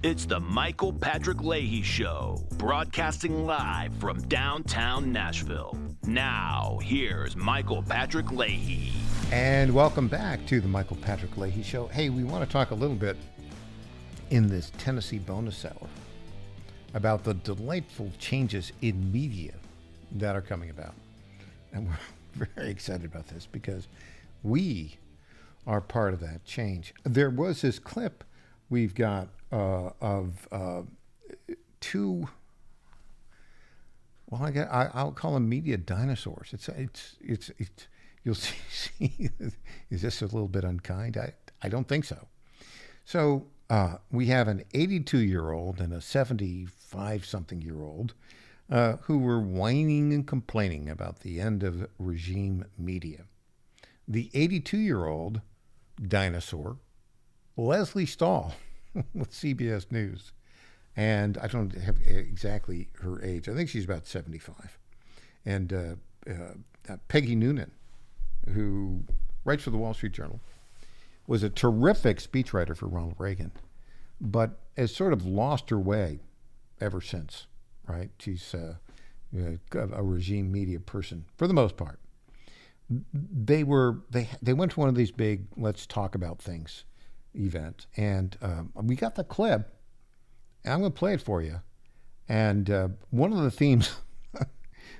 It's the Michael Patrick Leahy Show, broadcasting live from downtown Nashville. Now, here's Michael Patrick Leahy. And welcome back to the Michael Patrick Leahy Show. Hey, we want to talk a little bit in this Tennessee bonus hour about the delightful changes in media that are coming about. And we're very excited about this because we are part of that change. There was this clip we've got of two, well, I'll call them media dinosaurs. It's you'll see, is this a little bit unkind? I don't think so. So we have an 82-year-old and a 75-something-year-old who were whining and complaining about the end of regime media. The 82-year-old dinosaur, Leslie Stahl, with CBS News, and I don't have exactly her age. I think she's about 75. And Peggy Noonan, who writes for the Wall Street Journal, was a terrific speechwriter for Ronald Reagan, but has sort of lost her way ever since, right? She's a regime media person for the most part. They went to one of these big let's talk about things event, and we got the clip, and I'm going to play it for you. And one of the themes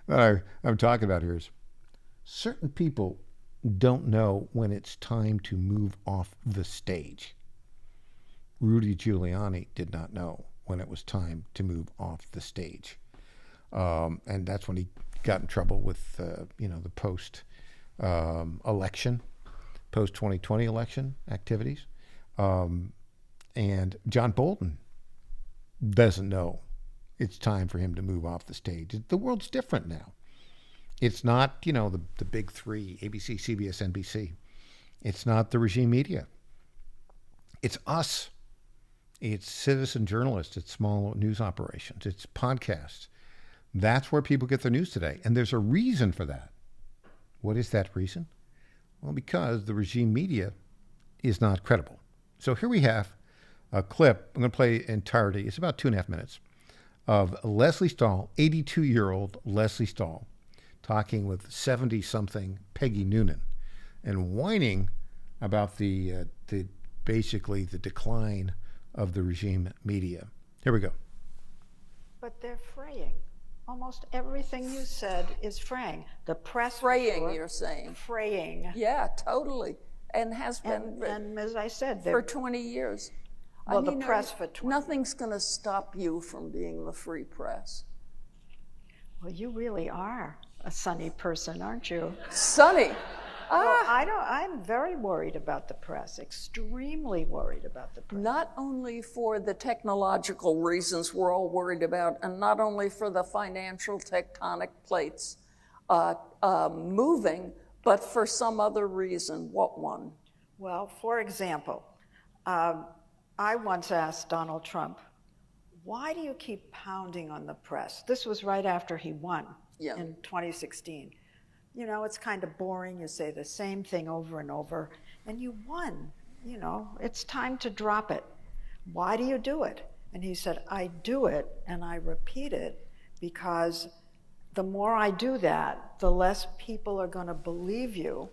that I'm talking about here is certain people don't know when it's time to move off the stage. Rudy Giuliani did not know when it was time to move off the stage. And that's when he got in trouble with, the post-2020 election activities. And John Bolton doesn't know it's time for him to move off the stage. The world's different now. It's not, the big three, ABC, CBS, NBC. It's not the regime media. It's us. It's citizen journalists. It's small news operations. It's podcasts. That's where people get their news today. And there's a reason for that. What is that reason? Well, because the regime media is not credible. So here we have a clip. I'm going to play entirety. It's about 2.5 minutes of Leslie Stahl, 82-year-old Leslie Stahl, talking with 70-something Peggy Noonan and whining about the basically the decline of the regime media. Here we go. But they're fraying. Almost everything you said is fraying. The press fraying, you're saying. Fraying. Yeah, totally. And has been and as I said, for 20 years. Well, the press for 20 nothing's going to stop you from being the free press. Well, you really are a sunny person, aren't you? Sunny. Well, I'm very worried about the press, extremely worried about the press. Not only for the technological reasons we're all worried about, and not only for the financial tectonic plates moving, but for some other reason. What one? Well, for example, I once asked Donald Trump, why do you keep pounding on the press? This was right after he won in 2016. It's kind of boring. You say the same thing over and over, and you won. It's time to drop it. Why do you do it? And he said, I do it and I repeat it because the more I do that, the less people are going to believe you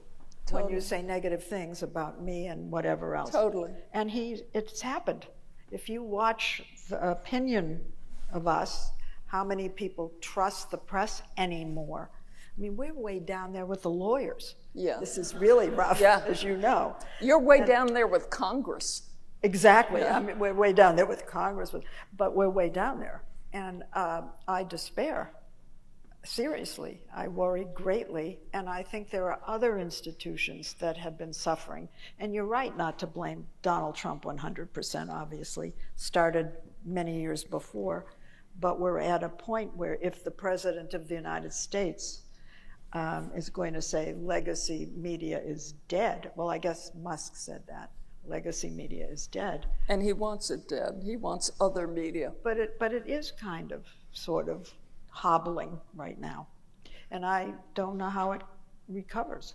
when you say negative things about me and whatever else. Totally. And it's happened. If you watch the opinion of us, how many people trust the press anymore? I mean, we're way down there with the lawyers. Yeah. This is really rough, as you know. You're way down there with Congress. Exactly. Yeah. I mean, we're way down there with Congress, but we're way down there. And I despair. Seriously, I worry greatly, and I think there are other institutions that have been suffering. And you're right not to blame Donald Trump 100%, obviously. Started many years before. But we're at a point where if the President of the United States is going to say legacy media is dead. Well, I guess Musk said that. Legacy media is dead. And he wants it dead. He wants other media. But it is kind of, sort of hobbling right now. And I don't know how it recovers.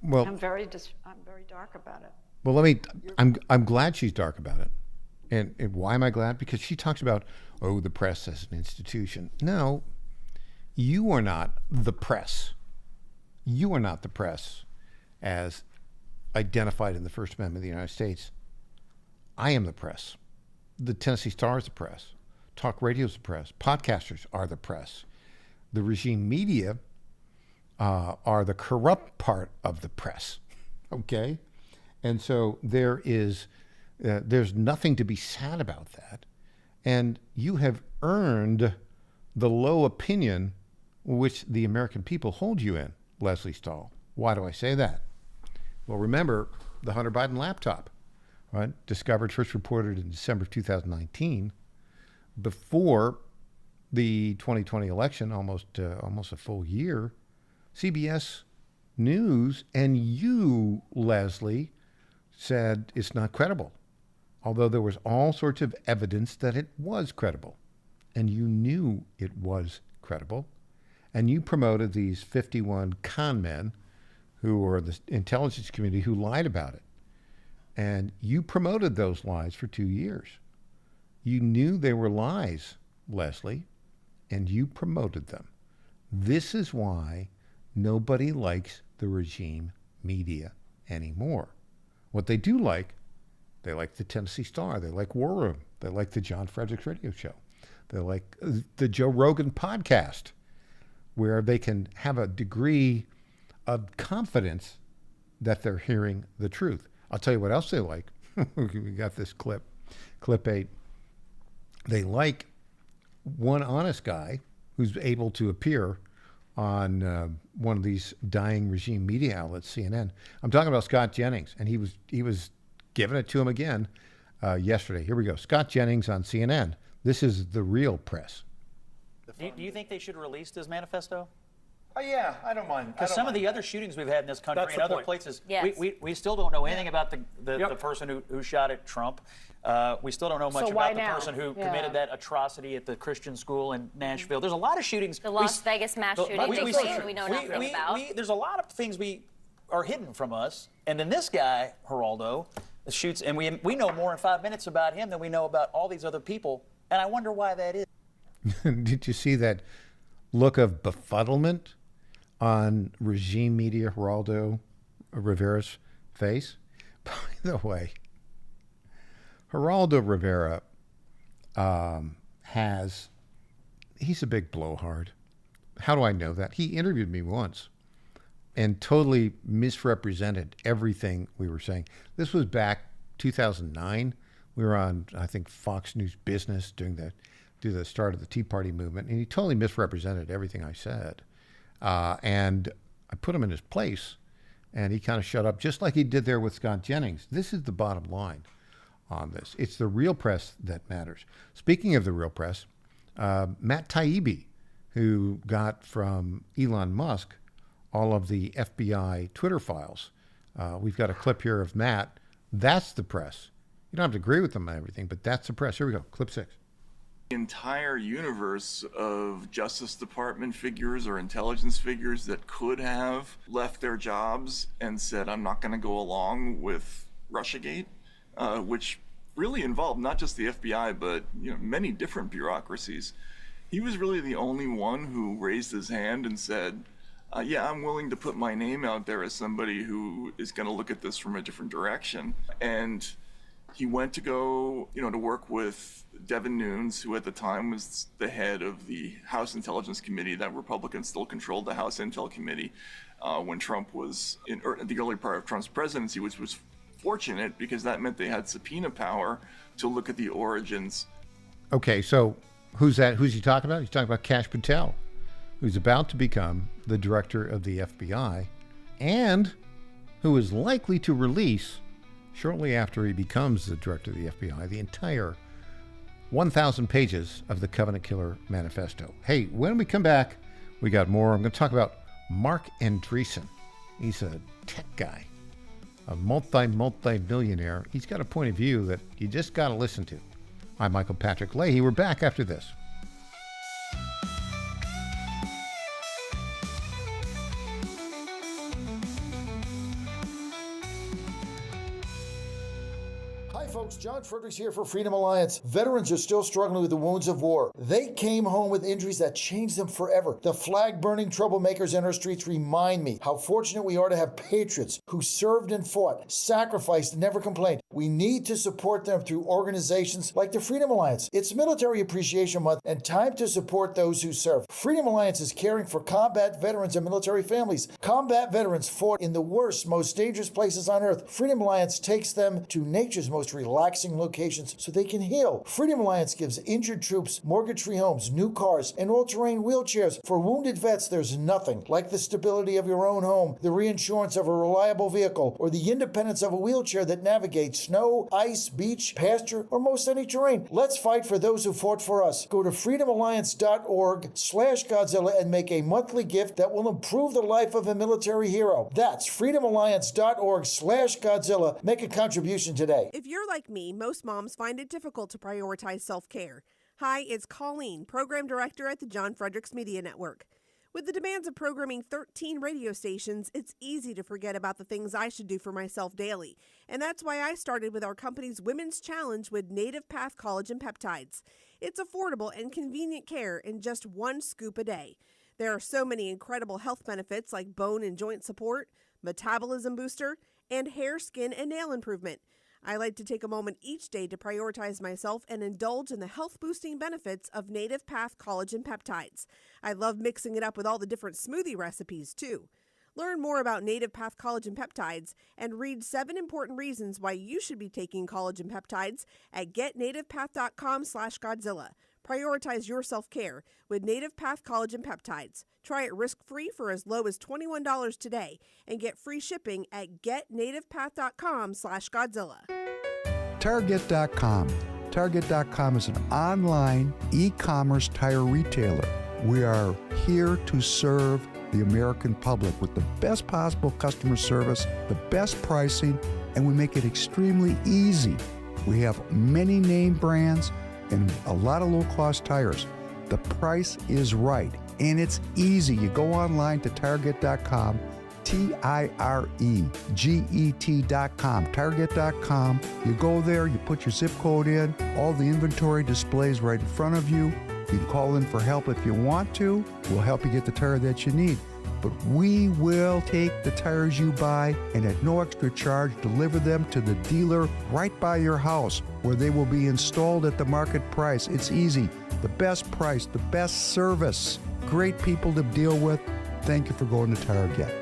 Well, I'm very dark about it. Well, I'm glad she's dark about it. And why am I glad? Because she talks about, oh, the press as an institution. No, you are not the press. You are not the press as identified in the First Amendment of the United States. I am the press. The Tennessee Star is the press. Talk radio is the press. Podcasters are the press. The regime media are the corrupt part of the press. Okay? And so there's nothing to be sad about that. And you have earned the low opinion which the American people hold you in, Lesley Stahl. Why do I say that? Well, remember the Hunter Biden laptop, right? Discovered, first reported in December of 2019, before the 2020 election, almost a full year. CBS News and you, Lesley, said it's not credible, although there was all sorts of evidence that it was credible, and you knew it was credible, and you promoted these 51 con men who were the intelligence community who lied about it, and you promoted those lies for 2 years. You knew they were lies, Lesley, and you promoted them. This is why nobody likes the regime media anymore. What they do like, they like the Tennessee Star, they like War Room, they like the John Fredericks radio show, they like the Joe Rogan podcast, where they can have a degree of confidence that they're hearing the truth. I'll tell you what else they like. We got this clip 8. They like one honest guy who's able to appear on one of these dying regime media outlets, CNN. I'm talking about Scott Jennings, and he was giving it to him again yesterday. Here we go. Scott Jennings on CNN. This is the real press. Do you think they should release this manifesto? Oh, yeah, I don't mind. Because some of the other shootings we've had in this country and other places, Yes. we still don't know anything about the person who shot at Trump. We still don't know much about the person who committed that atrocity at the Christian school in Nashville. There's a lot of shootings. The Las Vegas mass shooting we know nothing about. There's a lot of things we are hidden from us. And then this guy, Geraldo, shoots, and we know more in 5 minutes about him than we know about all these other people. And I wonder why that is. Did you see that look of befuddlement on regime media Geraldo Rivera's face? By the way, Geraldo Rivera he's a big blowhard. How do I know that? He interviewed me once and totally misrepresented everything we were saying. This was back 2009. We were on, I think, Fox News Business during the start of the Tea Party movement, and he totally misrepresented everything I said. And I put him in his place, and he kind of shut up, just like he did there with Scott Jennings. This is the bottom line on this. It's the real press that matters. Speaking of the real press, Matt Taibbi, who got from Elon Musk all of the FBI Twitter files. We've got a clip here of Matt. That's the press. You don't have to agree with them on everything, but that's the press. Here we go, clip 6. The entire universe of Justice Department figures or intelligence figures that could have left their jobs and said, I'm not going to go along with Russiagate, which really involved not just the FBI, but many different bureaucracies. He was really the only one who raised his hand and said, yeah, I'm willing to put my name out there as somebody who is going to look at this from a different direction. And he went to go, to work with Devin Nunes, who at the time was the head of the House Intelligence Committee. That Republicans still controlled the House Intel Committee when Trump was in the early part of Trump's presidency, which was fortunate because that meant they had subpoena power to look at the origins. Okay, so who's that? Who's he talking about? He's talking about Kash Patel, who's about to become the director of the FBI and who is likely to release, shortly after he becomes the director of the FBI, the entire 1,000 pages of the Covenant Killer Manifesto. Hey, when we come back, we got more. I'm going to talk about Mark Andreessen. He's a tech guy, a multi-millionaire. He's got a point of view that you just got to listen to. I'm Michael Patrick Leahy. We're back after this. Hi folks, John Fredericks here for Freedom Alliance. Veterans are still struggling with the wounds of war. They came home with injuries that changed them forever. The flag-burning troublemakers in our streets remind me how fortunate we are to have patriots who served and fought, sacrificed, and never complained. We need to support them through organizations like the Freedom Alliance. It's Military Appreciation Month and time to support those who serve. Freedom Alliance is caring for combat veterans and military families. Combat veterans fought in the worst, most dangerous places on earth. Freedom Alliance takes them to nature's most relaxing locations so they can heal. Freedom Alliance gives injured troops mortgage-free homes, new cars, and all-terrain wheelchairs. For wounded vets, there's nothing like the stability of your own home, the reinsurance of a reliable vehicle, or the independence of a wheelchair that navigates snow, ice, beach, pasture, or most any terrain. Let's fight for those who fought for us. Go to freedomalliance.org/Godzilla and make a monthly gift that will improve the life of a military hero. That's freedomalliance.org/Godzilla. Make a contribution today. If you're like me, most moms find it difficult to prioritize self-care. Hi, it's Colleen, Program Director at the John Fredericks Media Network. With the demands of programming 13 radio stations, it's easy to forget about the things I should do for myself daily. And that's why I started with our company's Women's Challenge with Native Path Collagen Peptides. It's affordable and convenient care in just 1 scoop a day. There are so many incredible health benefits like bone and joint support, metabolism booster, and hair, skin, and nail improvement. I like to take a moment each day to prioritize myself and indulge in the health-boosting benefits of Native Path Collagen Peptides. I love mixing it up with all the different smoothie recipes, too. Learn more about Native Path Collagen Peptides and read 7 important reasons why you should be taking collagen peptides at getnativepath.com/Godzilla. Prioritize your self-care with Native Path Collagen Peptides. Try it risk-free for as low as $21 today and get free shipping at getnativepath.com/Godzilla. Target.com. Target.com is an online e-commerce tire retailer. We are here to serve the American public with the best possible customer service, the best pricing, and we make it extremely easy. We have many name brands and a lot of low-cost tires. The price is right, and it's easy. You go online to Target.com, Tireget.com, Target.com. You go there, you put your zip code in, all the inventory displays right in front of you. You can call in for help if you want to. We'll help you get the tire that you need. But we will take the tires you buy and at no extra charge deliver them to the dealer right by your house where they will be installed at the market price. It's easy. The best price, the best service. Great people to deal with. Thank you for going to Target.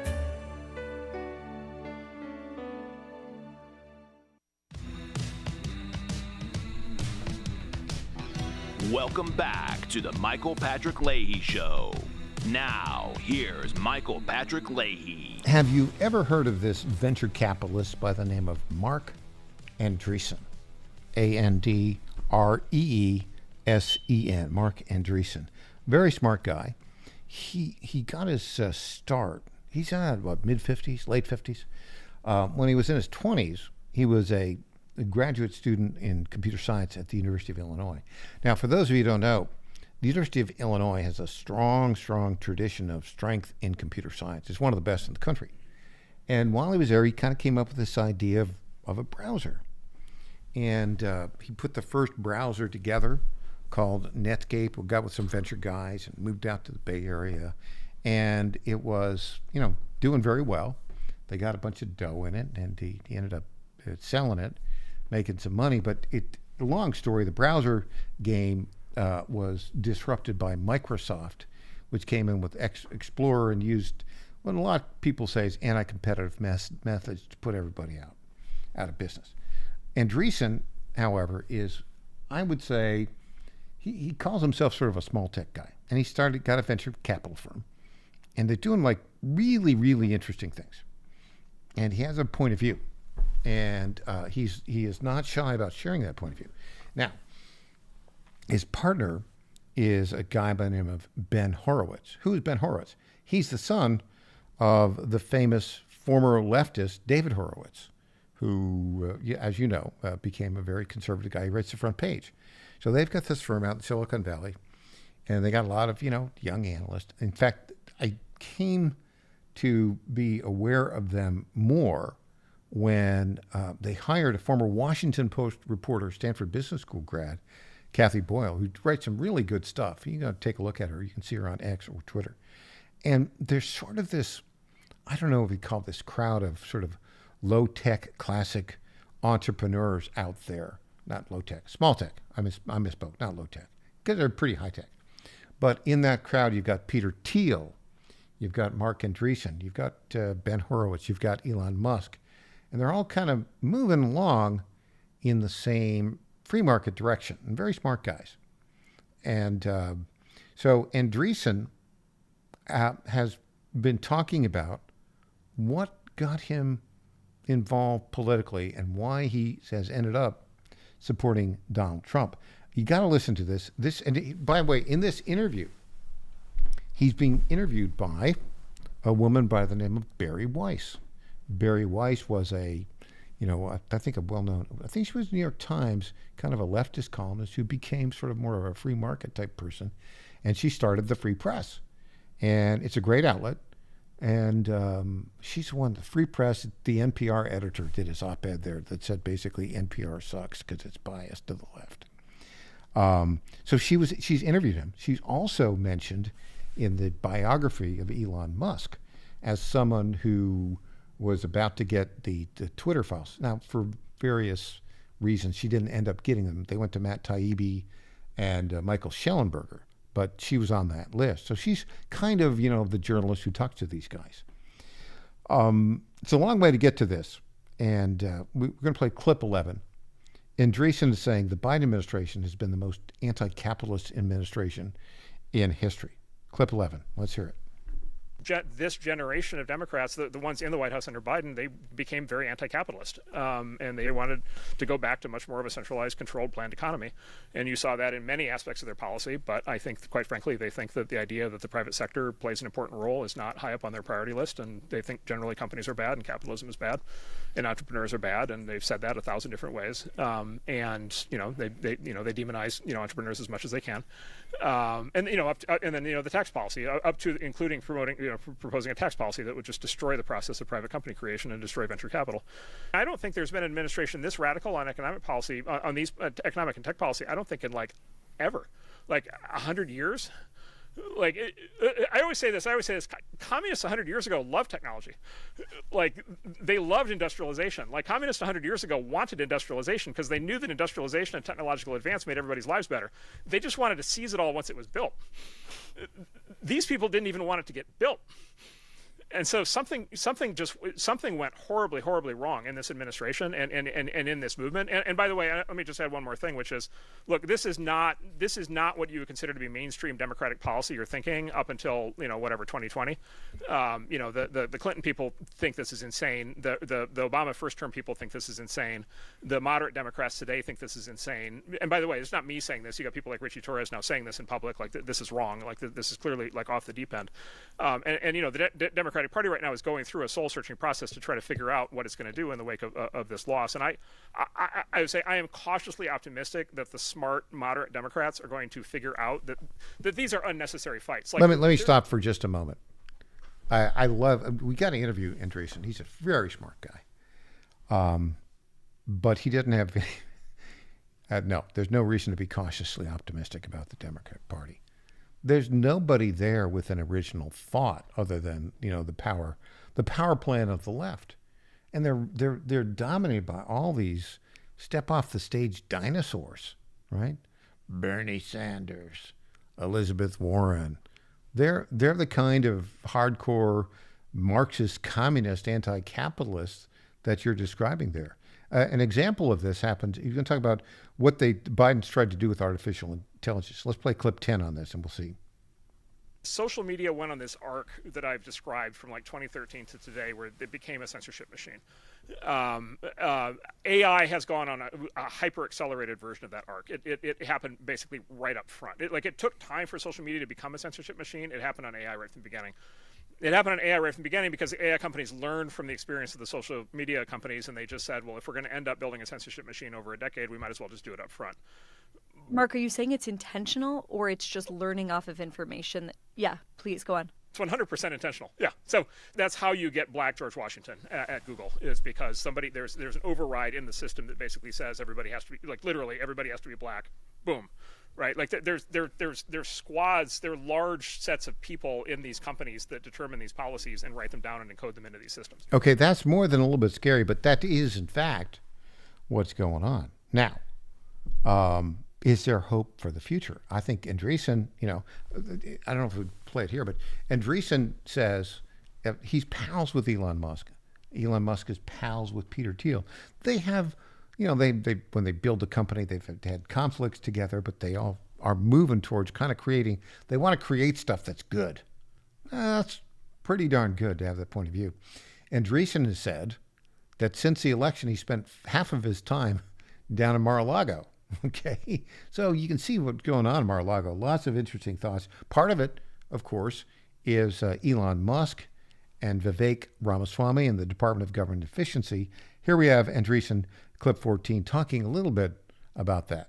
Welcome back to the Michael Patrick Leahy Show. Now, here's Michael Patrick Leahy. Have you ever heard of this venture capitalist by the name of Marc Andreessen? Andreesen. Marc Andreessen. Very smart guy. He got his start. He's in about mid-50s, late 50s. When he was in his 20s, he was a graduate student in computer science at the University of Illinois. Now, for those of you who don't know, the University of Illinois has a strong tradition of strength in computer science. It's one of the best in the country. And while he was there, he kind of came up with this idea of a browser. And he put the first browser together called Netscape. We got with some venture guys and moved out to the Bay Area. And it was, doing very well. They got a bunch of dough in it, and he ended up selling it, making some money. But the long story, the browser game was disrupted by Microsoft, which came in with Explorer and used what a lot of people say is anti-competitive methods to put everybody out of business. Andreessen, however, is, I would say, he calls himself sort of a small tech guy, and he got a venture capital firm, and they're doing like really, really interesting things. And he has a point of view, and he is not shy about sharing that point of view. Now, his partner is a guy by the name of Ben Horowitz. Who is Ben Horowitz? He's the son of the famous former leftist David Horowitz, who, as you know, became a very conservative guy. He writes the front page. So they've got this firm out in Silicon Valley, and they got a lot of, young analysts. In fact, I came to be aware of them more when they hired a former Washington Post reporter, Stanford Business School grad, Kathy Boyle, who writes some really good stuff. You got to take a look at her. You can see her on X or Twitter. And there's sort of this, I don't know if we call this crowd of sort of low-tech, classic entrepreneurs out there. Not low-tech, small-tech. I misspoke, not low-tech, because they're pretty high-tech. But in that crowd, you've got Peter Thiel, you've got Mark Andreessen, you've got Ben Horowitz, you've got Elon Musk. And they're all kind of moving along in the same free market direction, and very smart guys. And so Andreessen has been talking about what got him involved politically and why he has ended up supporting Donald Trump. You got to listen to this. And by the way, in this interview, he's being interviewed by a woman by the name of Bari Weiss. Bari Weiss was I think a well-known, I think she was New York Times, kind of a leftist columnist who became sort of more of a free market type person. And she started the Free Press. And it's a great outlet. And she's the one, the Free Press, the NPR editor did his op-ed there that said basically NPR sucks because it's biased to the left. So she's interviewed him. She's also mentioned in the biography of Elon Musk as someone who was about to get the Twitter files. Now, for various reasons, she didn't end up getting them. They went to Matt Taibbi and Michael Schellenberger, but she was on that list. So she's kind of, the journalist who talks to these guys. It's a long way to get to this, and we're going to play clip 11. Andreessen is saying the Biden administration has been the most anti-capitalist administration in history. Clip 11. Let's hear it. This generation of Democrats, the ones in the White House under Biden, they became very anti-capitalist, and they wanted to go back to much more of a centralized, controlled, planned economy. And you saw that in many aspects of their policy, but I think, quite frankly, they think that the idea that the private sector plays an important role is not high up on their priority list, and they think generally companies are bad and capitalism is bad and entrepreneurs are bad, and they've said that 1,000 different ways. And they demonize entrepreneurs as much as they can. And then the tax policy up to including proposing a tax policy that would just destroy the process of private company creation and destroy venture capital. I don't think there's been an administration this radical on economic policy, on these economic and tech policy. I don't think in ever, 100 years. I always say this. Communists 100 years ago loved technology. They loved industrialization. Communists 100 years ago wanted industrialization because they knew that industrialization and technological advance made everybody's lives better. They just wanted to seize it all once it was built. These people didn't even want it to get built. And so something went horribly, horribly wrong in this administration and in this movement. And by the way, let me just add one more thing, which is, look, this is not what you would consider to be mainstream Democratic policy or thinking up until 2020. The Clinton people think this is insane. The Obama first term people think this is insane. The moderate Democrats today think this is insane. And by the way, it's not me saying this. You got people like Richie Torres now saying this in public, this is wrong. This is clearly off the deep end. The Democratic Party right now is going through a soul-searching process to try to figure out what it's going to do in the wake of this loss. And I would say I am cautiously optimistic that the smart, moderate Democrats are going to figure out that these are unnecessary fights. Let me stop for just a moment. We got to interview Andreessen. He's a very smart guy. But he doesn't have there's no reason to be cautiously optimistic about the Democratic Party. There's nobody there with an original thought other than the power plan of the left, and they're dominated by all these step off the stage dinosaurs, right? Bernie Sanders, Elizabeth Warren. They're the kind of hardcore Marxist, communist, anti-capitalists that you're describing there. An example of this happened. You're going to talk about what Biden's tried to do with artificial intelligence. Let's play clip 10 on this, and we'll see. Social media went on this arc that I've described from 2013 to today, where it became a censorship machine. AI has gone on a hyper-accelerated version of that arc. It happened basically right up front. It took time for social media to become a censorship machine. It happened on AI right from the beginning. It happened on AI right from the beginning because the AI companies learned from the experience of the social media companies, and they just said, well, if we're going to end up building a censorship machine over a decade, we might as well just do it up front. Mark, are you saying it's intentional or it's just learning off of information? Yeah, please go on. It's 100% intentional. Yeah. So that's how you get Black George Washington at Google, is because there's an override in the system that basically says everybody has to be, like, literally everybody has to be Black. Boom. Right. Like there's squads, there are large sets of people in these companies that determine these policies and write them down and encode them into these systems. Okay, that's more than a little bit scary, but that is in fact what's going on now. Is there hope for the future? I think Andreessen, I don't know if we play it here, but Andreessen says he's pals with Elon Musk. Elon Musk is pals with Peter Thiel. They have, they when they build a company, they've had conflicts together, but they all are moving towards kind of they want to create stuff that's good. That's pretty darn good to have that point of view. Andreessen has said that since the election, he spent half of his time down in Mar-a-Lago. Okay, so you can see what's going on in Mar-a-Lago. Lots of interesting thoughts. Part of it, of course, is Elon Musk and Vivek Ramaswamy and the Department of Government Efficiency. Here we have Andreessen, clip 14, talking a little bit about that.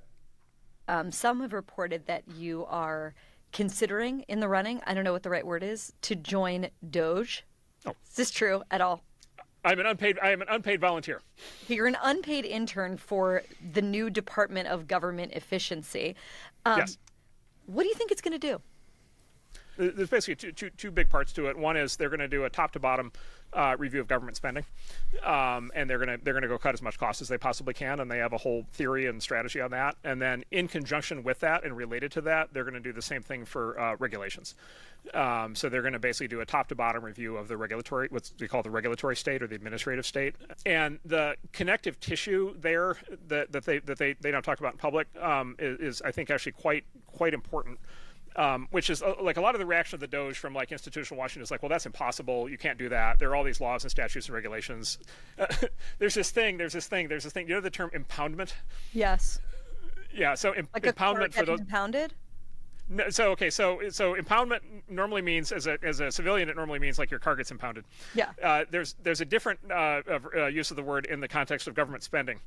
Some have reported that you are considering in the running, I don't know what the right word is, to join Doge. Oh. Is this true at all? I am an unpaid volunteer. You're an unpaid intern for the new Department of Government Efficiency. Yes. What do you think it's going to do? There's basically two big parts to it. One is they're going to do a top-to-bottom review of government spending, and they're going to go cut as much cost as they possibly can, and they have a whole theory and strategy on that. And then in conjunction with that and related to that, they're going to do the same thing for regulations. So they're going to basically do a top-to-bottom review of the regulatory, what we call the regulatory state or the administrative state. And the connective tissue there that they don't talk about in public is I think actually quite important. Which is like a lot of the reaction of the Doge from like institutional Washington is like, well, that's impossible. You can't do that. There are all these laws and statutes and regulations. There's this thing. You know the term impoundment? Yes. Yeah. So like impoundment for those impounded. No, so impoundment normally means as a civilian, it normally means like your car gets impounded. Yeah. There's a different use of the word in the context of government spending.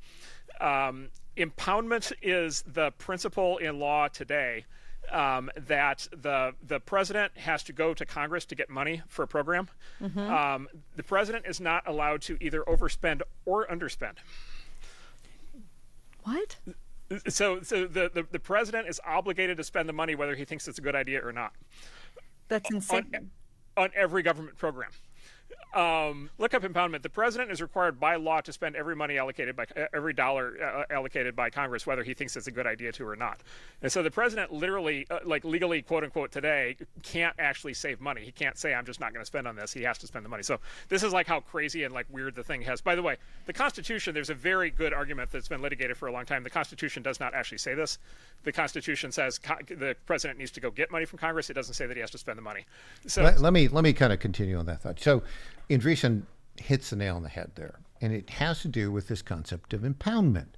Impoundment is the principle in law today. That the president has to go to Congress to get money for a program. Mm-hmm. The president is not allowed to either overspend or underspend. What? So the president is obligated to spend the money whether he thinks it's a good idea or not. That's insane. On every government program. Look up impoundment. The president is required by law to spend every dollar allocated by Congress, whether he thinks it's a good idea to or not. And so the president literally, legally, quote unquote, today can't actually save money. He can't say, I'm just not going to spend on this. He has to spend the money. So this is like how crazy and like weird the thing has. By the way, the Constitution, there's a very good argument that's been litigated for a long time. The Constitution does not actually say this. The Constitution says the president needs to go get money from Congress. It doesn't say that he has to spend the money. So let me kind of continue on that thought. So Andreessen hits the nail on the head there, and it has to do with this concept of impoundment.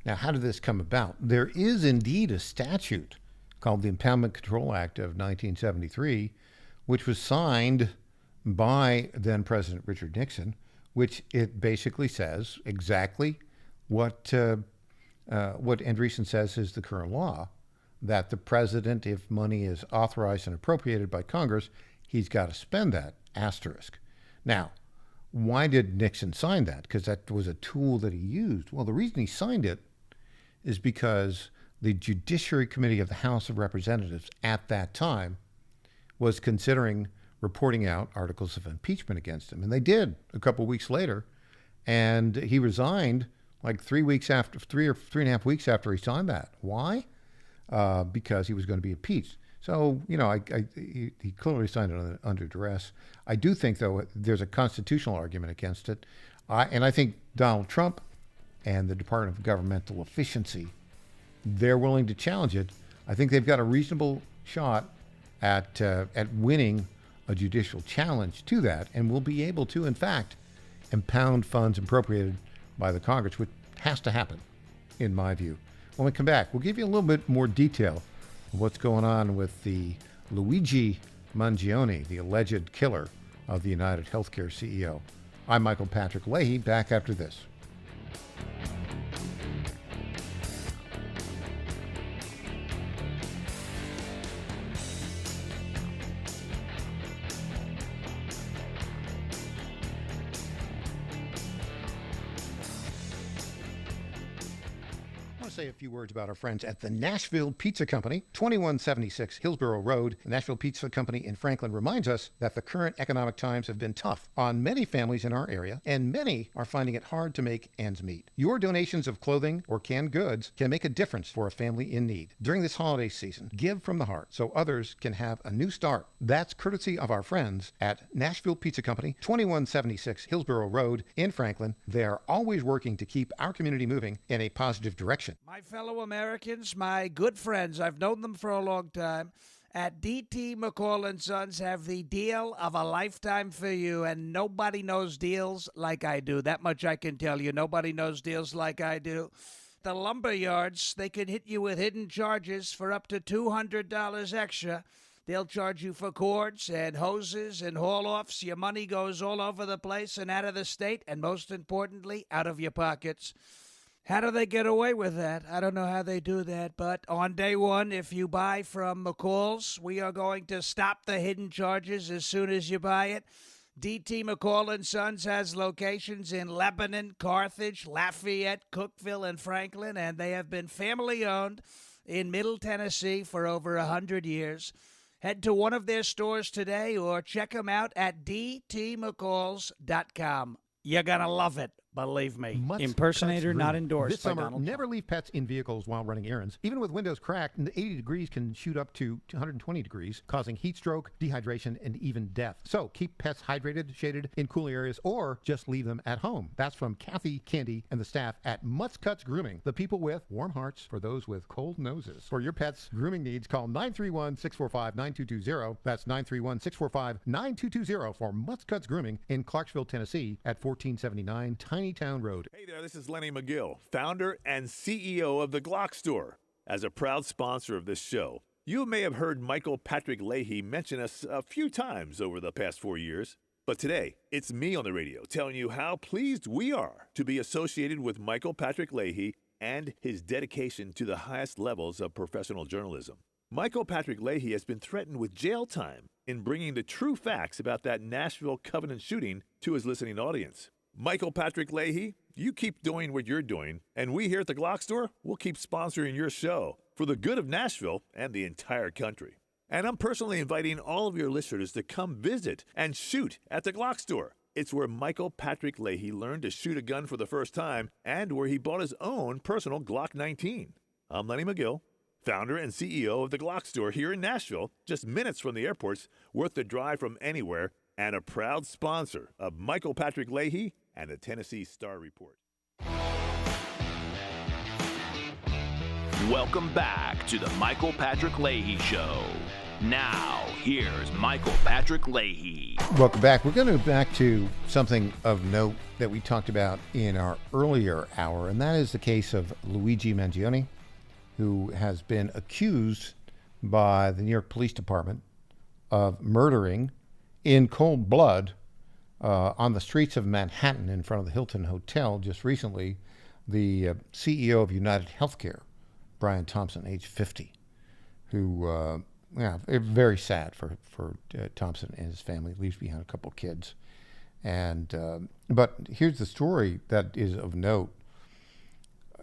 Now, how did this come about? There is indeed a statute called the Impoundment Control Act of 1973, which was signed by then President Richard Nixon, which it basically says exactly what Andreessen says is the current law, that the president, if money is authorized and appropriated by Congress, he's got to spend that, asterisk. Now, why did Nixon sign that? Because that was a tool that he used. Well, the reason he signed it is because the Judiciary Committee of the House of Representatives at that time was considering reporting out articles of impeachment against him. And they did a couple of weeks later. And he resigned like 3 or 3.5 weeks after he signed that. Why? Because he was going to be impeached. So, he clearly signed it under duress. I do think, though, there's a constitutional argument against it. And I think Donald Trump and the Department of Governmental Efficiency, they're willing to challenge it. I think they've got a reasonable shot at winning a judicial challenge to that, and will be able to, in fact, impound funds appropriated by the Congress, which has to happen, in my view. When we come back, we'll give you a little bit more detail of what's going on with the Luigi Mangione, the alleged killer of the United Healthcare CEO. I'm Michael Patrick Leahy, back after this. say a few words about our friends at the Nashville Pizza Company, 2176 Hillsborough Road. The Nashville Pizza Company in Franklin reminds us that the current economic times have been tough on many families in our area, and many are finding it hard to make ends meet. Your donations of clothing or canned goods can make a difference for a family in need. During this holiday season, give from the heart so others can have a new start. That's courtesy of our friends at Nashville Pizza Company, 2176 Hillsborough Road in Franklin. They are always working to keep our community moving in a positive direction. My fellow Americans, my good friends, I've known them for a long time, at D.T. McCall & Sons have the deal of a lifetime for you, and nobody knows deals like I do. That much I can tell you. Nobody knows deals like I do. The lumber yards, they can hit you with hidden charges for up to $200 extra. They'll charge you for cords and hoses and haul-offs. Your money goes all over the place and out of the state, and most importantly, out of your pockets. How do they get away with that? I don't know how they do that, but on day one, if you buy from McCall's, we are going to stop the hidden charges as soon as you buy it. D.T. McCall & Sons has locations in Lebanon, Carthage, Lafayette, Cookeville, and Franklin, and they have been family-owned in Middle Tennessee for over 100 years. Head to one of their stores today or check them out at dtmccalls.com. You're going to love it. Believe me. Impersonator not endorsed This by summer, Donald never Trump. leave pets in vehicles while running errands. Even with windows cracked, the 80 degrees can shoot up to 120 degrees, causing heat stroke, dehydration, and even death. So keep pets hydrated, shaded in cool areas, or just leave them at home. That's from Kathy, Candy, and the staff at Mutts Cuts Grooming, the people with warm hearts for those with cold noses. For your pet's grooming needs, call 931-645-9220. That's 931-645-9220 for Mutts Cuts Grooming in Clarksville, Tennessee at 1479 Tiny Town Road. Hey there, this is Lenny McGill, founder and CEO of The Glock Store. As a proud sponsor of this show, you may have heard Michael Patrick Leahy mention us a few times over the past 4 years. But today, it's me on the radio telling you how pleased we are to be associated with Michael Patrick Leahy and his dedication to the highest levels of professional journalism. Michael Patrick Leahy has been threatened with jail time in bringing the true facts about that Nashville Covenant shooting to his listening audience. Michael Patrick Leahy, you keep doing what you're doing, and we here at the Glock Store will keep sponsoring your show for the good of Nashville and the entire country. And I'm personally inviting all of your listeners to come visit and shoot at the Glock Store. It's where Michael Patrick Leahy learned to shoot a gun for the first time and where he bought his own personal Glock 19. I'm Lenny McGill, founder and CEO of the Glock Store here in Nashville, just minutes from the airports, worth the drive from anywhere, and a proud sponsor of Michael Patrick Leahy and the Tennessee Star Report. Welcome back to the Michael Patrick Leahy Show. Now, here's Michael Patrick Leahy. Welcome back. We're going to go back to something of note that we talked about in our earlier hour, and that is the case of Luigi Mangione, who has been accused by the New York Police Department of murdering in cold blood on the streets of Manhattan in front of the Hilton Hotel just recently the CEO of United Healthcare, Brian Thompson, age 50, who, very sad for Thompson and his family, leaves behind a couple of kids. And but here's the story that is of note.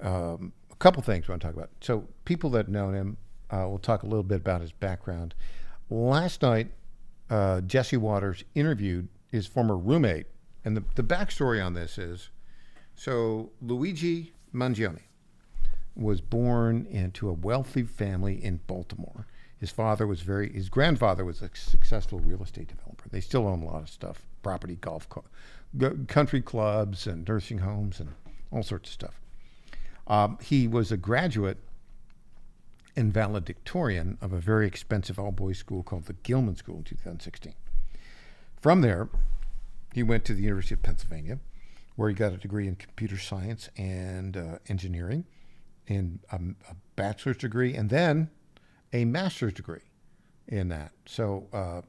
A couple things we want to talk about. So people that know him, we'll talk a little bit about his background. Last night, Jesse Waters interviewed his former roommate. And the backstory on this is, so Luigi Mangione was born into a wealthy family in Baltimore. His grandfather was a successful real estate developer. They still own a lot of stuff, property, country clubs and nursing homes and all sorts of stuff. He was a graduate and valedictorian of a very expensive all-boys school called the Gilman School in 2016. From there, he went to the University of Pennsylvania, where he got a degree in computer science and engineering, and a bachelor's degree, and then a master's degree in that. So, a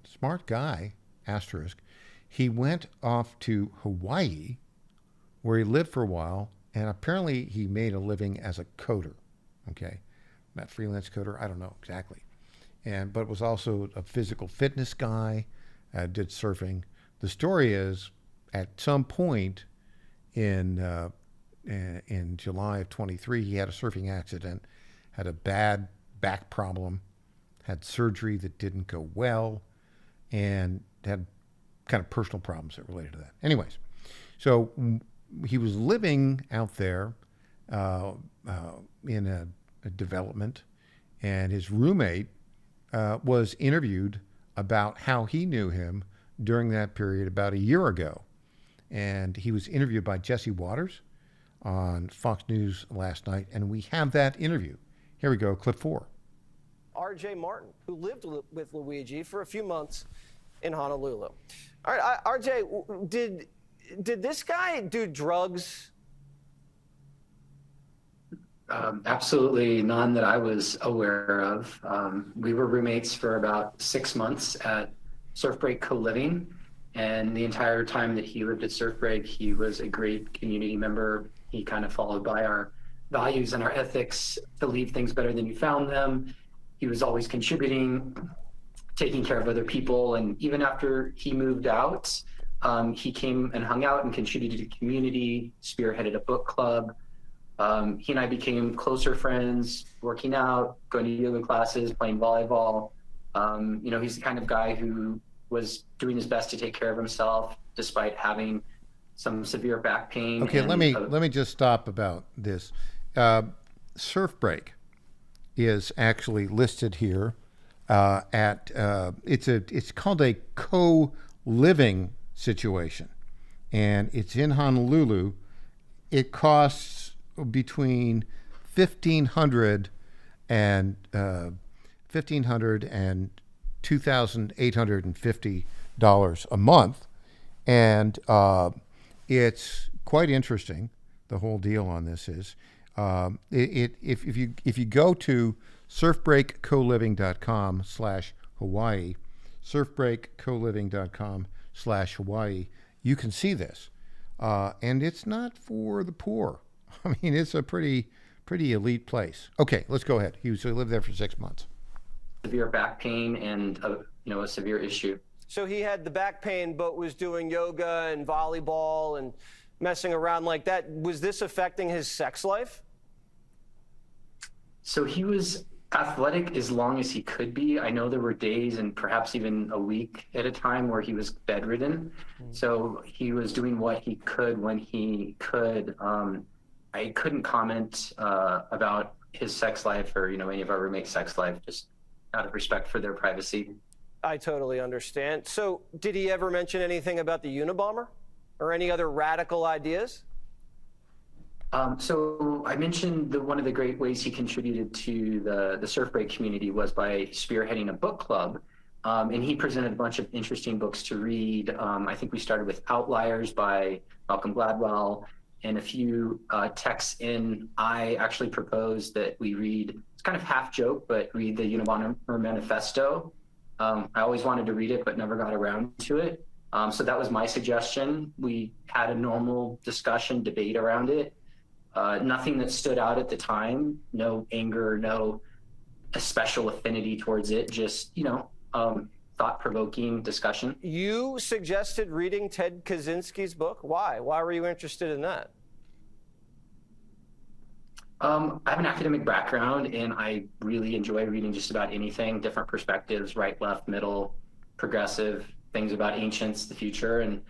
smart guy, asterisk. He went off to Hawaii, where he lived for a while, and apparently he made a living as a coder, okay? That freelance coder, I don't know exactly. But was also a physical fitness guy, did surfing. The story is, at some point in in July of 23, he had a surfing accident, had a bad back problem, had surgery that didn't go well, and had kind of personal problems that related to that. Anyways, so he was living out there in a development, and his roommate was interviewed about how he knew him during that period about a year ago. And he was interviewed by Jesse Waters on Fox News last night, and we have that interview. Here we go, clip 4. R.J. Martin, who lived with Luigi for a few months in Honolulu. All right, R.J., did this guy do drugs? Absolutely none that I was aware of. We were roommates for about 6 months at Surf Break Co-Living, and the entire time that he lived at Surf Break, he was a great community member. He kind of followed by our values and our ethics to leave things better than you found them. He was always contributing, taking care of other people, and even after he moved out, he came and hung out and contributed to the community, spearheaded a book club. He and I became closer friends, working out, going to yoga classes, playing volleyball. He's the kind of guy who was doing his best to take care of himself despite having some severe back pain. Okay, let me just stop about this. Surf Break is actually listed here it's called a co-living situation, and it's in Honolulu. It costs between $1,500 and $2,850 a month, and it's quite interesting. The whole deal on this is if you go to surfbreakcoliving.com/Hawaii, surfbreakcoliving.com/Hawaii, you can see this, and it's not for the poor. I mean, it's a pretty elite place. Okay, let's go ahead. He lived there for 6 months. Severe back pain and a severe issue. So he had the back pain, but was doing yoga and volleyball and messing around like that. Was this affecting his sex life? So he was athletic as long as he could be. I know there were days and perhaps even a week at a time where he was bedridden. So he was doing what he could when he could. I couldn't comment about his sex life or, any of our roommates' sex life, just out of respect for their privacy. I totally understand. So did he ever mention anything about the Unabomber or any other radical ideas? So I mentioned one of the great ways he contributed to the Surf Break community was by spearheading a book club. And he presented a bunch of interesting books to read. I think we started with Outliers by Malcolm Gladwell. And a few texts in, I actually proposed that we read, it's kind of half joke, but read the Unabomber Manifesto. I always wanted to read it, but never got around to it. So that was my suggestion. We had a normal discussion, debate around it. Nothing that stood out at the time, no anger, no special affinity towards it, just, thought-provoking discussion. You suggested reading Ted Kaczynski's book. Why? Why were you interested in that? I have an academic background, and I really enjoy reading just about anything, different perspectives, right, left, middle, progressive, things about ancients, the future, and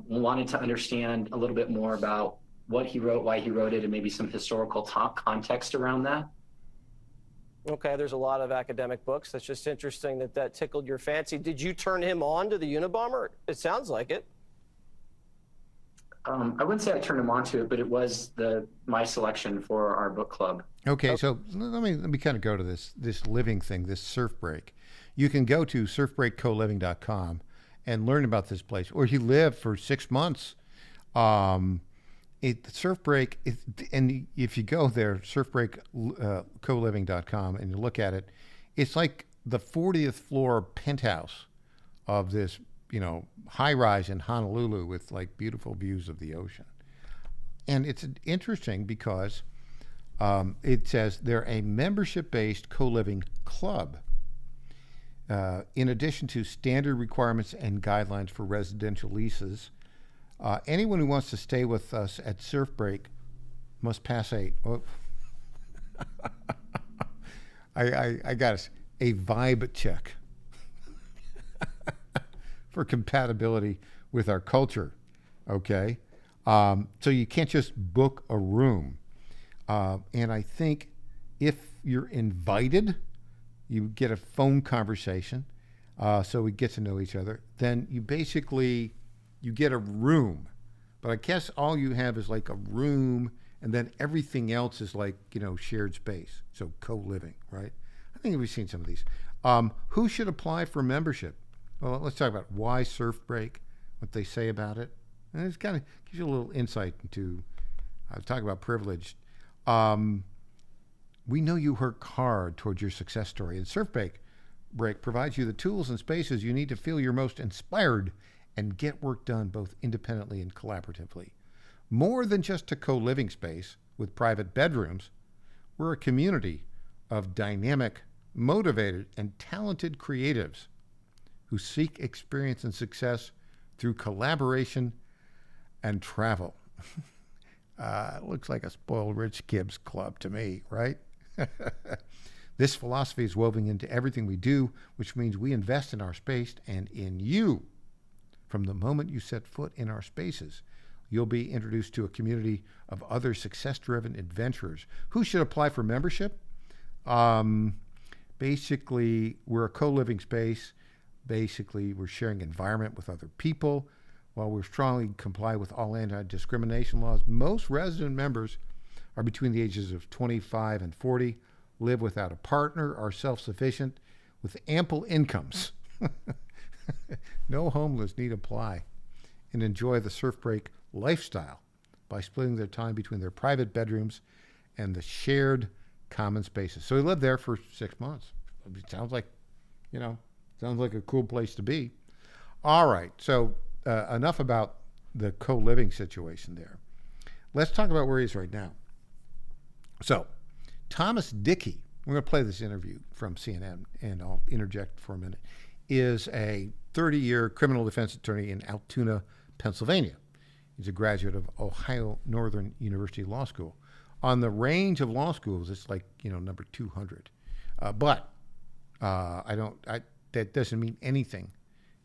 wanted to understand a little bit more about what he wrote, why he wrote it, and maybe some historical context around that. Okay, there's a lot of academic books. That's just interesting that tickled your fancy. Did you turn him on to the Unabomber? It sounds like it. I wouldn't say I turned him on to it, but it was my selection for our book club. Okay, so let me kind of go to this living thing, this Surf Break. You can go to surfbreakcoliving.com and learn about this place, or he lived for 6 months. Surf Break, and if you go there, surfbreakcoliving.com, and you look at it, it's like the 40th floor penthouse of this, high rise in Honolulu with like beautiful views of the ocean. And it's interesting because it says they're a membership-based co-living club. In addition to standard requirements and guidelines for residential leases, anyone who wants to stay with us at Surf Break must pass a, I got a vibe check for compatibility with our culture, okay? So you can't just book a room. And I think if you're invited, you get a phone conversation, so we get to know each other. Then you basically, you get a room. But I guess all you have is like a room, and then everything else is like, shared space. So co-living, right? I think we've seen some of these. Who should apply for membership? Well, let's talk about why Surf Break, what they say about it. And it kind of gives you a little insight into, talk about privilege. We know you work hard towards your success story, and Surf Break provides you the tools and spaces you need to feel your most inspired and get work done both independently and collaboratively. More than just a co-living space with private bedrooms, we're a community of dynamic, motivated, and talented creatives who seek experience and success through collaboration and travel. It looks like a spoiled rich kids club to me, right? This philosophy is woven into everything we do, which means we invest in our space and in you. From the moment you set foot in our spaces, you'll be introduced to a community of other success-driven adventurers. Who should apply for membership? Basically, we're a co-living space. Basically, we're sharing environment with other people. While we strongly comply with all anti-discrimination laws, most resident members are between the ages of 25 and 40, live without a partner, are self-sufficient, with ample incomes. No homeless need apply, and enjoy the Surf Break lifestyle by splitting their time between their private bedrooms and the shared common spaces. So we lived there for 6 months. It sounds like, sounds like a cool place to be. All right, so enough about the co-living situation there. Let's talk about where he is right now. So, Thomas Dickey, we're going to play this interview from CNN, and I'll interject for a minute, is a 30-year criminal defense attorney in Altoona, Pennsylvania. He's a graduate of Ohio Northern University Law School. On the range of law schools, it's like, number 200. But that doesn't mean anything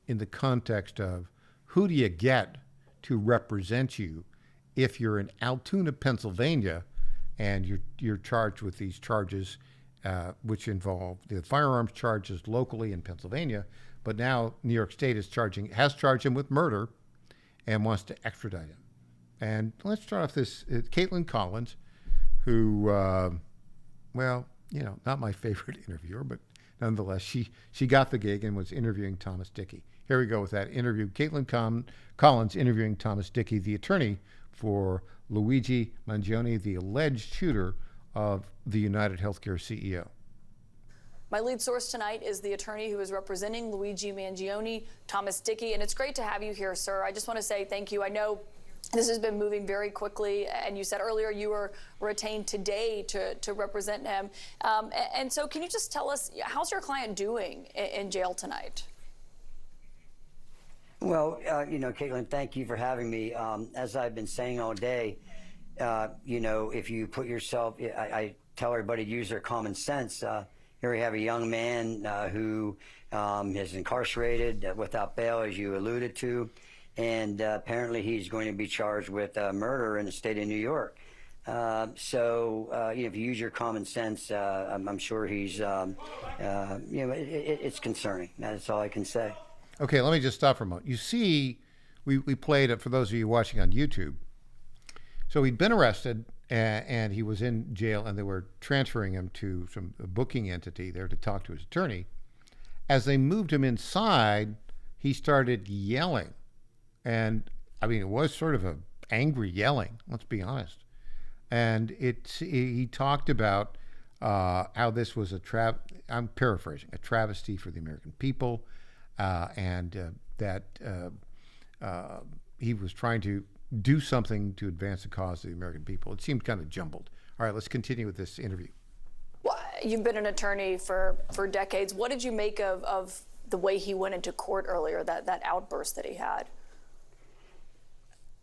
in the context of who do you get to represent you if you're in Altoona, Pennsylvania, and you're charged with these charges, which involve the firearms charges locally in Pennsylvania, but now New York State has charged him with murder and wants to extradite him. And let's start off this, Caitlin Collins, who, not my favorite interviewer, but nonetheless, she got the gig and was interviewing Thomas Dickey. Here we go with that interview. Caitlin Collins interviewing Thomas Dickey, the attorney for Luigi Mangione, the alleged shooter of the United Healthcare CEO. My lead source tonight is the attorney who is representing Luigi Mangione, Thomas Dickey, and it's great to have you here, sir. I just want to say thank you. I know this has been moving very quickly, and you said earlier you were retained today to represent him. And so can you just tell us, how's your client doing in jail tonight? Well, Caitlin, thank you for having me. As I've been saying all day, if you put yourself, I tell everybody to use their common sense. Here we have a young man who is incarcerated without bail, as you alluded to, and apparently he's going to be charged with murder in the state of New York. So if you use your common sense, I'm sure he's, it's concerning. That's all I can say. Okay, let me just stop for a moment. You see, we played it for those of you watching on YouTube. So he'd been arrested, and he was in jail, and they were transferring him to a booking entity there to talk to his attorney. As they moved him inside, he started yelling. And, it was sort of an angry yelling, let's be honest. And he talked about how this was I'm paraphrasing, a travesty for the American people, and that he was trying to do something to advance the cause of the American people. It seemed kind of jumbled. All right, let's continue with this interview. Well, you've been an attorney for decades. What did you make of the way he went into court earlier, that outburst that he had?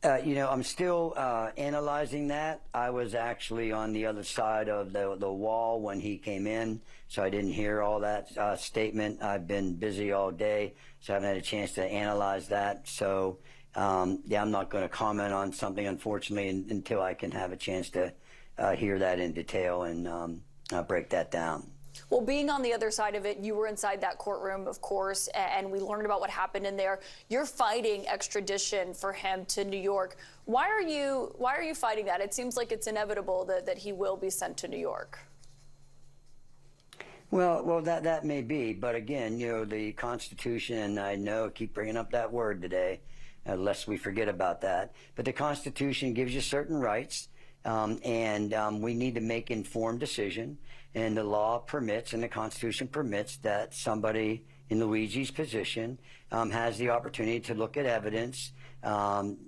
I'm still analyzing that. I was actually on the other side of the wall when he came in, so I didn't hear all that statement. I've been busy all day, so I haven't had a chance to analyze that. So, I'm not going to comment on something, unfortunately, until I can have a chance to hear that in detail and break that down. Well, being on the other side of it, you were inside that courtroom, of course, and we learned about what happened in there. You're fighting extradition for him to New York. Why are you fighting that? It seems like it's inevitable that he will be sent to New York. Well, that may be, but again, the Constitution, and I know I keep bringing up that word today, lest we forget about that, but the Constitution gives you certain rights, and we need to make informed decision. And the law permits, and the Constitution permits, that somebody in Luigi's position has the opportunity to look at evidence,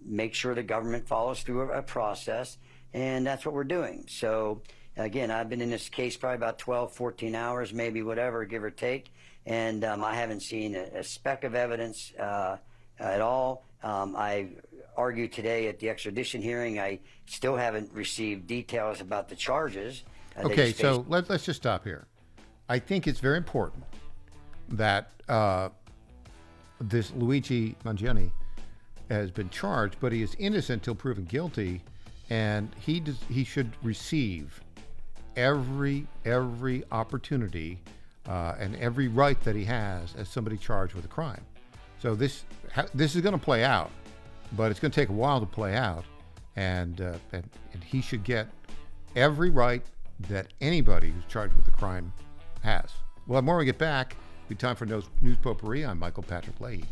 make sure the government follows through a process, and that's what we're doing. So, again, I've been in this case probably about 12, 14 hours, maybe whatever, give or take, and I haven't seen a speck of evidence at all. I argued today at the extradition hearing. I still haven't received details about the charges. Okay, so let's just stop here. I think it's very important that this Luigi Mangione has been charged, but he is innocent until proven guilty, and he should receive every opportunity and every right that he has as somebody charged with a crime. So this is going to play out, but it's going to take a while to play out, and he should get every right that anybody who's charged with a crime has. Well, more when we get back. It'll be time for News Potpourri. I'm Michael Patrick Leahy.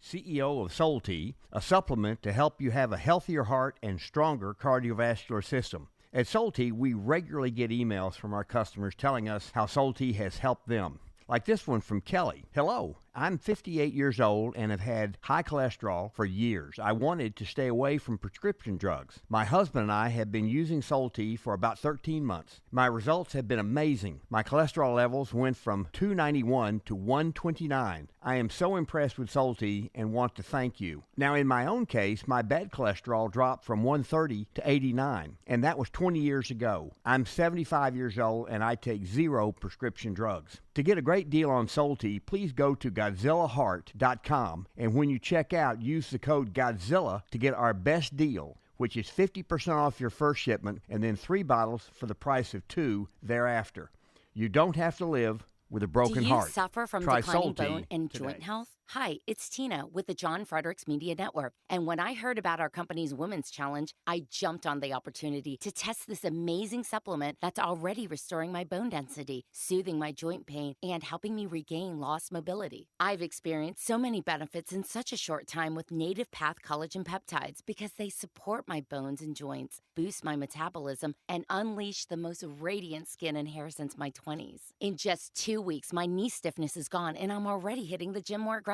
CEO of Solti, a supplement to help you have a healthier heart and stronger cardiovascular system. At Solti, we regularly get emails from our customers telling us how Solti has helped them. Like this one from Kelly. Hello, I'm 58 years old and have had high cholesterol for years. I wanted to stay away from prescription drugs. My husband and I have been using Solti for about 13 months. My results have been amazing. My cholesterol levels went from 291 to 129. I am so impressed with Solti and want to thank you. Now, in my own case, my bad cholesterol dropped from 130 to 89, and that was 20 years ago. I'm 75 years old and I take 0 prescription drugs. To get a great deal on Solti, please go to GodzillaHeart.com, and when you check out, use the code Godzilla to get our best deal, which is 50% off your first shipment and then 3 bottles for the price of 2 thereafter. You don't have to live with a broken heart. Do you suffer from Try declining Solti bone and today. joint health? Hi, it's Tina with the John Fredericks Media Network. And when I heard about our company's Women's Challenge, I jumped on the opportunity to test this amazing supplement that's already restoring my bone density, soothing my joint pain, and helping me regain lost mobility. I've experienced so many benefits in such a short time with Native Path Collagen Peptides because they support my bones and joints, boost my metabolism, and unleash the most radiant skin and hair since my 20s. In just 2 weeks, my knee stiffness is gone, and I'm already hitting the gym more aggressively.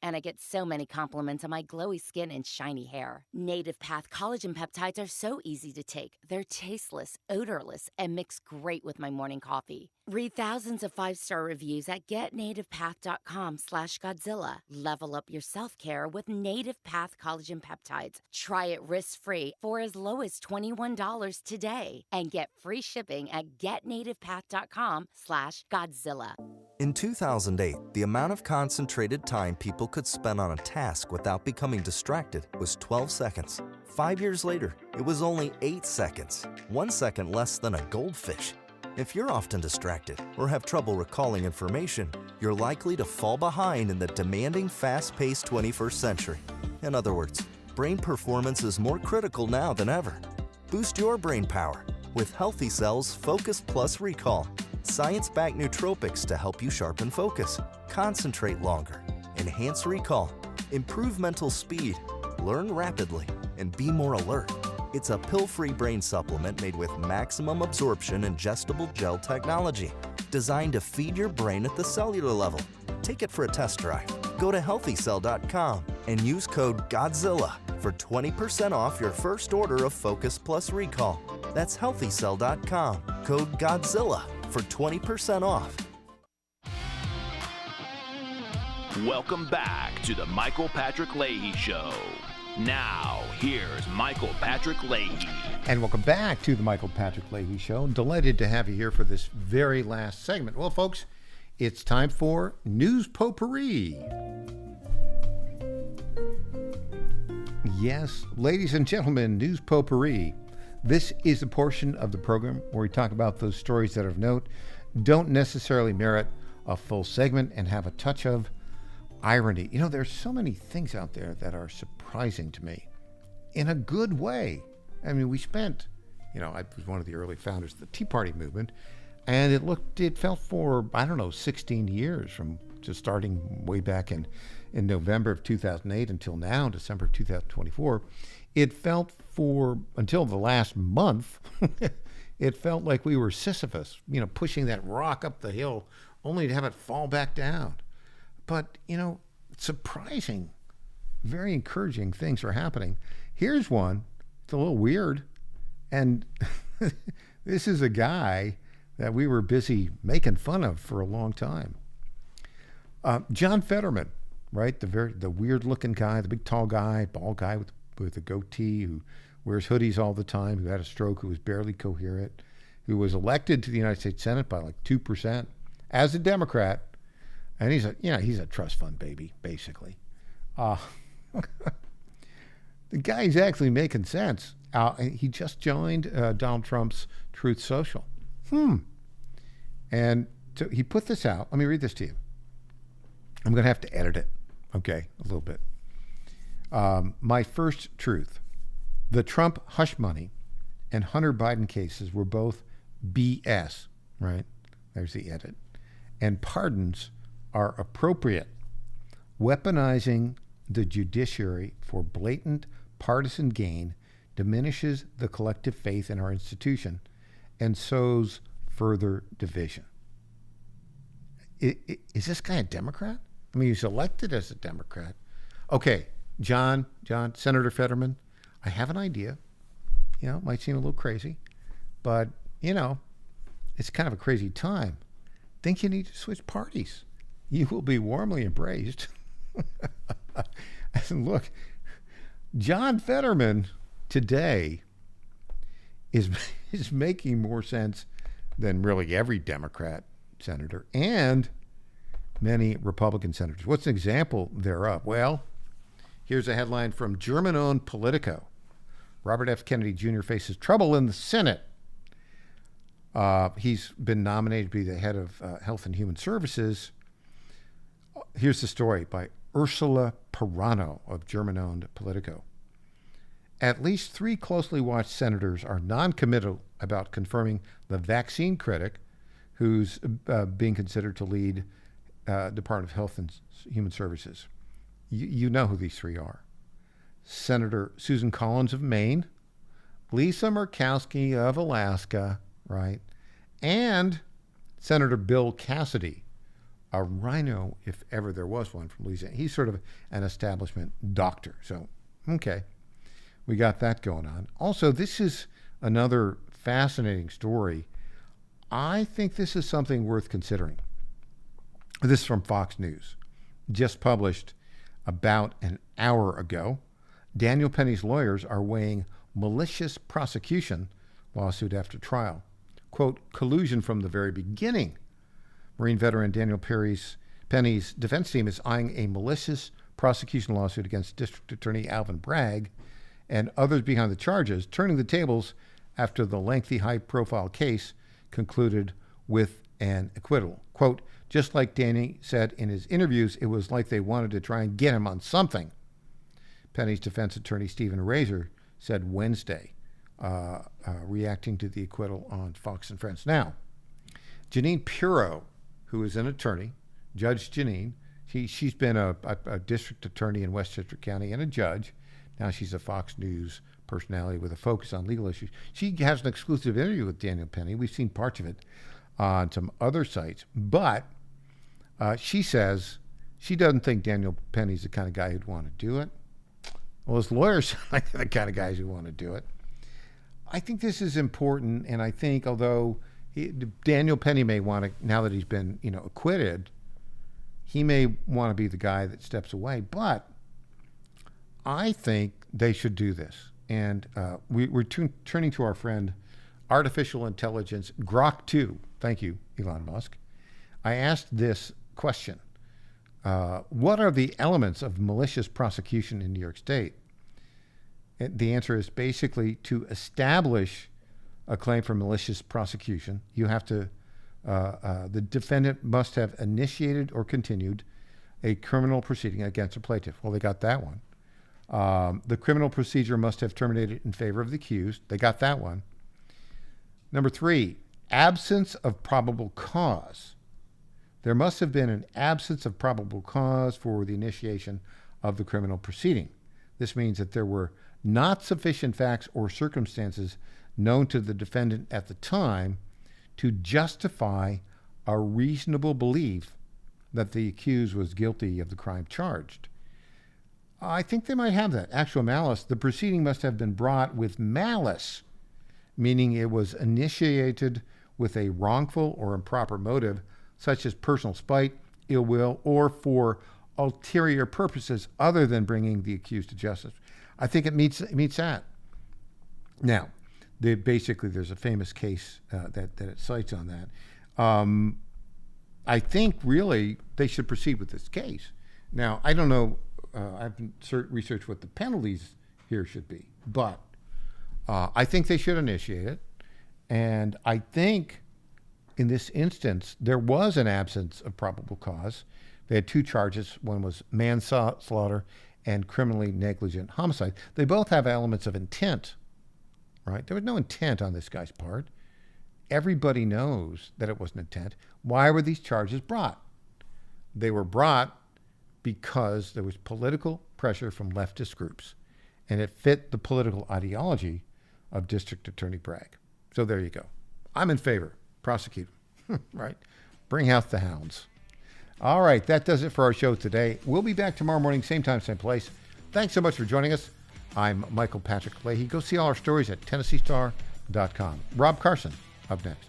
And I get so many compliments on my glowy skin and shiny hair. Native Path Collagen Peptides are so easy to take. They're tasteless, odorless, and mix great with my morning coffee. Read thousands of 5-star reviews at getnativepath.com/Godzilla. Level up your self-care with Native Path Collagen Peptides. Try it risk-free for as low as $21 today. And get free shipping at getnativepath.com/Godzilla. In 2008, the amount of concentrated time people could spend on a task without becoming distracted was 12 seconds. 5 years later, it was only 8 seconds, 1 second less than a goldfish. If you're often distracted or have trouble recalling information, you're likely to fall behind in the demanding, fast-paced 21st century. In other words, brain performance is more critical now than ever. Boost your brain power with Healthy Cells Focus Plus Recall. Science-backed nootropics to help you sharpen focus, concentrate longer, enhance recall, improve mental speed, learn rapidly, and be more alert. It's a pill-free brain supplement made with maximum absorption ingestible gel technology, designed to feed your brain at the cellular level. Take it for a test drive. Go to healthycell.com and use code GODZILLA for 20% off your first order of Focus Plus Recall. That's healthycell.com. code GODZILLA for 20% off. Welcome back to the Michael Patrick Leahy Show. Now, here's Michael Patrick Leahy. And welcome back to the Michael Patrick Leahy Show. Delighted to have you here for this very last segment. Well, folks, it's time for News Potpourri. Yes, ladies and gentlemen, News Potpourri. This is a portion of the program where we talk about those stories that are of note, don't necessarily merit a full segment, and have a touch of irony. You know, there's so many things out there that are surprising to me in a good way. I mean, we spent, I was one of the early founders of the Tea Party movement, and it felt for, 16 years from just starting way back in November of 2008 until now, December of 2024. It felt until the last month, it felt like we were Sisyphus, pushing that rock up the hill only to have it fall back down. But, surprising, very encouraging things are happening. Here's one. It's a little weird. And this is a guy that we were busy making fun of for a long time. John Fetterman, right? The weird-looking guy, the big, tall guy, bald guy with a goatee who wears hoodies all the time, who had a stroke, who was barely coherent, who was elected to the United States Senate by like 2% as a Democrat. And he's a trust fund baby, basically. The guy's actually making sense. He just joined Donald Trump's Truth Social. And so he put this out. Let me read this to you. I'm going to have to edit it, okay, a little bit. My first truth. The Trump hush money and Hunter Biden cases were both BS, right? There's the edit. And pardons are appropriate. Weaponizing the judiciary for blatant partisan gain diminishes the collective faith in our institution and sows further division. Is this guy a Democrat? I mean, he's elected as a Democrat. Okay, John, Senator Fetterman, I have an idea. It might seem a little crazy, but, it's kind of a crazy time. Think you need to switch parties. You will be warmly embraced. And look, John Fetterman today is making more sense than really every Democrat senator and many Republican senators. What's an example thereof? Well, here's a headline from German-owned Politico. Robert F. Kennedy Jr. faces trouble in the Senate. He's been nominated to be the head of Health and Human Services. Here's the story by Ursula Perano of German-owned Politico. At least 3 closely watched senators are non-committal about confirming the vaccine critic who's being considered to lead Department of Health and Human Services. You know who these 3 are. Senator Susan Collins of Maine, Lisa Murkowski of Alaska, right? And Senator Bill Cassidy, a rhino, if ever there was one, from Louisiana. He's sort of an establishment doctor. So, okay, we got that going on. Also, this is another fascinating story. I think this is something worth considering. This is from Fox News, just published about an hour ago. Daniel Penny's lawyers are weighing malicious prosecution lawsuit after trial. Quote, collusion from the very beginning. Marine veteran Daniel Penny's defense team is eyeing a malicious prosecution lawsuit against District Attorney Alvin Bragg and others behind the charges, turning the tables after the lengthy, high-profile case concluded with an acquittal. Quote, just like Danny said in his interviews, it was like they wanted to try and get him on something. Penny's defense attorney, Stephen Razor, said Wednesday, reacting to the acquittal on Fox and Friends. Now, Janine Pirro, who is an attorney, Judge Janine, she's been a district attorney in Westchester County and a judge. Now she's a Fox News personality with a focus on legal issues. She has an exclusive interview with Daniel Penny. We've seen parts of it on some other sites. But she says she doesn't think Daniel Penny's the kind of guy who'd want to do it. Well, his lawyers sound like the kind of guys who want to do it. I think this is important, and I think although Daniel Penny may want to, now that he's been, acquitted, he may want to be the guy that steps away. But I think they should do this. And we're turning to our friend, artificial intelligence, Grok 2. Thank you, Elon Musk. I asked this question. What are the elements of malicious prosecution in New York State? And the answer is basically to establish a claim for malicious prosecution. You have to, the defendant must have initiated or continued a criminal proceeding against a plaintiff. Well, they got that one. The criminal procedure must have terminated in favor of the accused. They got that one. Number 3, absence of probable cause. There must have been an absence of probable cause for the initiation of the criminal proceeding. This means that there were not sufficient facts or circumstances known to the defendant at the time to justify a reasonable belief that the accused was guilty of the crime charged. I think they might have that. Actual malice. The proceeding must have been brought with malice, meaning it was initiated with a wrongful or improper motive, such as personal spite, ill will, or for ulterior purposes other than bringing the accused to justice. I think it meets that. Now, there's a famous case that it cites on that. I think really they should proceed with this case. Now, I don't know. I haven't researched what the penalties here should be, but I think they should initiate it. And I think in this instance, there was an absence of probable cause. They had 2 charges. One was manslaughter and criminally negligent homicide. They both have elements of intent, right? There was no intent on this guy's part. Everybody knows that it wasn't intent. Why were these charges brought? They were brought because there was political pressure from leftist groups, and it fit the political ideology of District Attorney Bragg. So there you go. I'm in favor. Prosecute. Right? Bring out the hounds. All right, that does it for our show today. We'll be back tomorrow morning, same time, same place. Thanks so much for joining us. I'm Michael Patrick Leahy. Go see all our stories at TennesseeStar.com. Rob Carson, up next.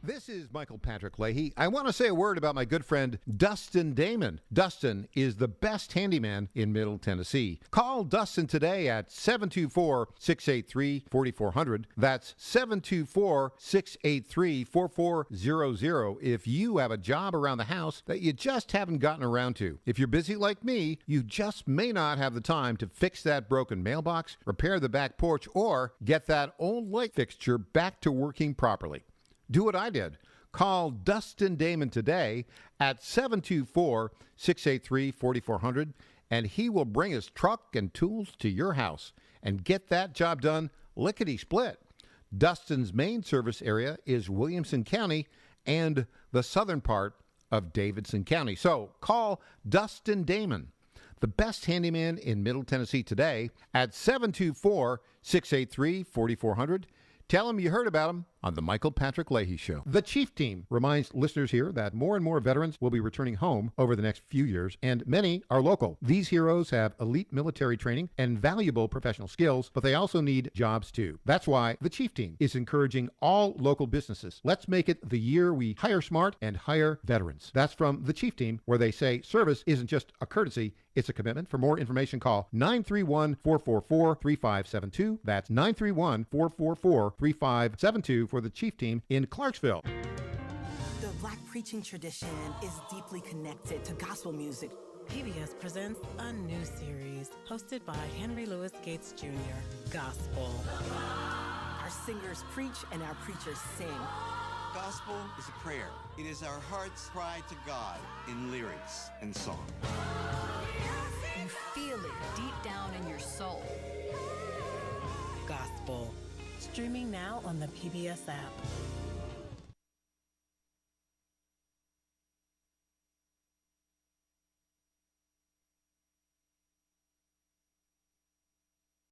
This is Michael Patrick Leahy. I want to say a word about my good friend Dustin Damon. Dustin is the best handyman in Middle Tennessee. Call Dustin today at 724-683-4400. That's 724-683-4400 if you have a job around the house that you just haven't gotten around to. If you're busy like me, you just may not have the time to fix that broken mailbox, repair the back porch, or get that old light fixture back to working properly. Do what I did. Call Dustin Damon today at 724-683-4400, and he will bring his truck and tools to your house and get that job done lickety-split. Dustin's main service area is Williamson County and the southern part of Davidson County. So call Dustin Damon, the best handyman in Middle Tennessee today, at 724-683-4400. Tell him you heard about him on the Michael Patrick Leahy Show. The Chief Team reminds listeners here that more and more veterans will be returning home over the next few years, and many are local. These heroes have elite military training and valuable professional skills, but they also need jobs too. That's why the Chief Team is encouraging all local businesses. Let's make it the year we hire smart and hire veterans. That's from the Chief Team, where they say service isn't just a courtesy, it's a commitment. For more information, call 931-444-3572. That's 931-444-3572 for the Chief Team in Clarksville. The Black preaching tradition is deeply connected to gospel music. PBS presents a new series hosted by Henry Louis Gates Jr., Gospel. Our singers preach and our preachers sing. Gospel is a prayer. It is our heart's cry to God in lyrics and song. You feel it deep down in your soul. Gospel. Streaming now on the PBS app.